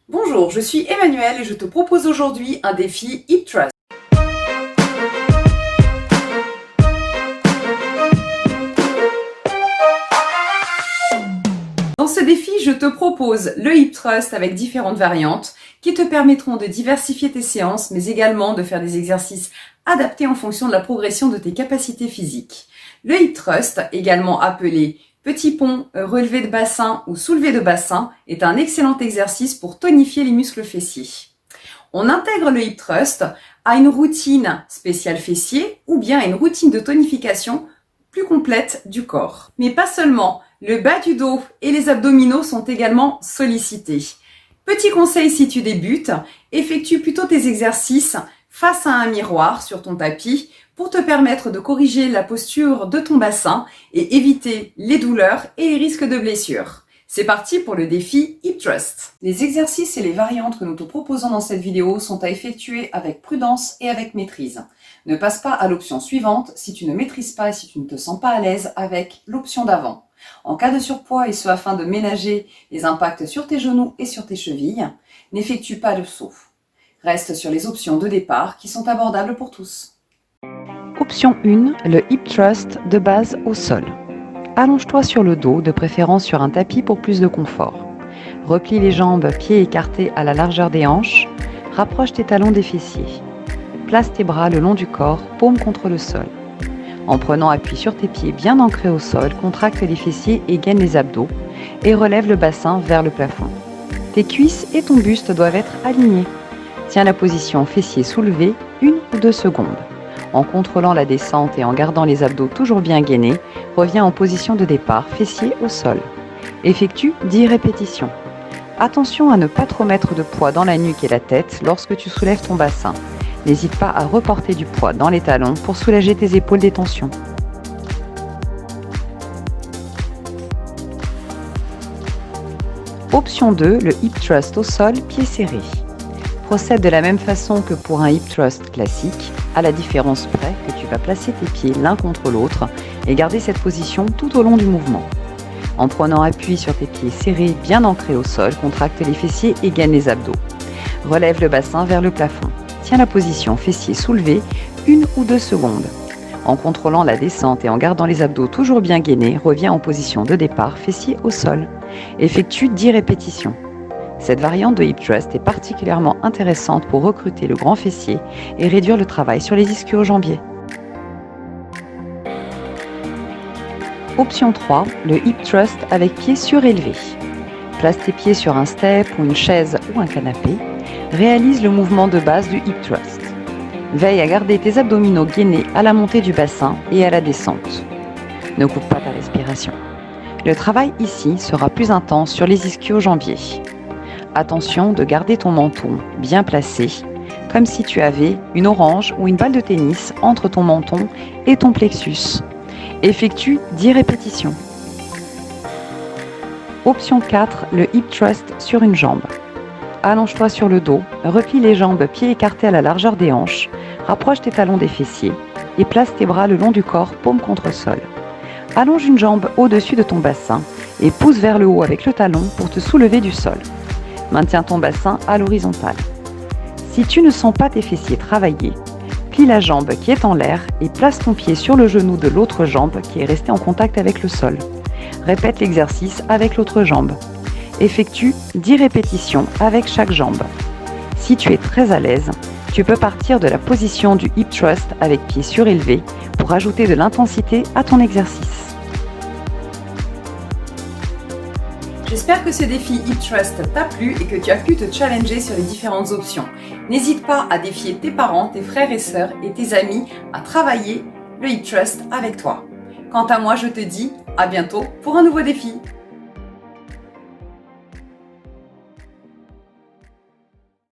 Bonjour, je suis Emmanuelle et je te propose aujourd'hui un défi Hip Thrust. Dans ce défi, je te propose le Hip Thrust avec différentes variantes qui te permettront de diversifier tes séances, mais également de faire des exercices adaptés en fonction de la progression de tes capacités physiques. Le Hip Thrust, également appelé petit pont, relevé de bassin ou soulevé de bassin, est un excellent exercice pour tonifier les muscles fessiers. On intègre le Hip Thrust à une routine spéciale fessier ou bien à une routine de tonification plus complète du corps. Mais pas seulement, le bas du dos et les abdominaux sont également sollicités. Petit conseil si tu débutes, effectue plutôt tes exercices face à un miroir sur ton tapis pour te permettre de corriger la posture de ton bassin et éviter les douleurs et les risques de blessures. C'est parti pour le défi Hip Thrust. Les exercices et les variantes que nous te proposons dans cette vidéo sont à effectuer avec prudence et avec maîtrise. Ne passe pas à l'option suivante si tu ne maîtrises pas et si tu ne te sens pas à l'aise avec l'option d'avant. En cas de surpoids, et ce afin de ménager les impacts sur tes genoux et sur tes chevilles, n'effectue pas de saut. Reste sur les options de départ qui sont abordables pour tous. Option 1, le Hip Thrust de base au sol. Allonge-toi sur le dos, de préférence sur un tapis pour plus de confort. Replie les jambes, pieds écartés à la largeur des hanches. Rapproche tes talons des fessiers. Place tes bras le long du corps, paume contre le sol. En prenant appui sur tes pieds bien ancrés au sol, contracte les fessiers et gaine les abdos et relève le bassin vers le plafond. Tes cuisses et ton buste doivent être alignés. Tiens la position fessiers soulevés 1 ou 2 secondes. En contrôlant la descente et en gardant les abdos toujours bien gainés, reviens en position de départ, fessiers au sol. Effectue 10 répétitions. Attention à ne pas trop mettre de poids dans la nuque et la tête lorsque tu soulèves ton bassin. N'hésite pas à reporter du poids dans les talons pour soulager tes épaules des tensions. Option 2, le Hip Thrust au sol, pieds serrés. Procède de la même façon que pour un Hip Thrust classique, à la différence près que tu vas placer tes pieds l'un contre l'autre et garder cette position tout au long du mouvement. En prenant appui sur tes pieds serrés bien ancrés au sol, contracte les fessiers et gaine les abdos. Relève le bassin vers le plafond. Tiens la position fessiers soulevés 1 ou 2 secondes. En contrôlant la descente et en gardant les abdos toujours bien gainés, reviens en position de départ, fessiers au sol. Effectue 10 répétitions. Cette variante de Hip Thrust est particulièrement intéressante pour recruter le grand fessier et réduire le travail sur les ischio-jambiers. Option 3, le Hip Thrust avec pieds surélevés. Place tes pieds sur un step ou une chaise ou un canapé. Réalise le mouvement de base du Hip Thrust. Veille à garder tes abdominaux gainés à la montée du bassin et à la descente. Ne coupe pas ta respiration. Le travail ici sera plus intense sur les ischio-jambiers. Attention de garder ton menton bien placé, comme si tu avais une orange ou une balle de tennis entre ton menton et ton plexus. Effectue 10 répétitions. Option 4, le Hip Thrust sur une jambe. Allonge-toi sur le dos, replie les jambes, pieds écartés à la largeur des hanches, rapproche tes talons des fessiers et place tes bras le long du corps, paume contre sol. Allonge une jambe au-dessus de ton bassin et pousse vers le haut avec le talon pour te soulever du sol. Maintiens ton bassin à l'horizontale. Si tu ne sens pas tes fessiers travailler, plie la jambe qui est en l'air et place ton pied sur le genou de l'autre jambe qui est restée en contact avec le sol. Répète l'exercice avec l'autre jambe. Effectue 10 répétitions avec chaque jambe. Si tu es très à l'aise, tu peux partir de la position du Hip Thrust avec pieds surélevés pour ajouter de l'intensité à ton exercice. J'espère que ce défi Hip Thrust t'a plu et que tu as pu te challenger sur les différentes options. N'hésite pas à défier tes parents, tes frères et sœurs et tes amis à travailler le Hip Thrust avec toi. Quant à moi, je te dis à bientôt pour un nouveau défi.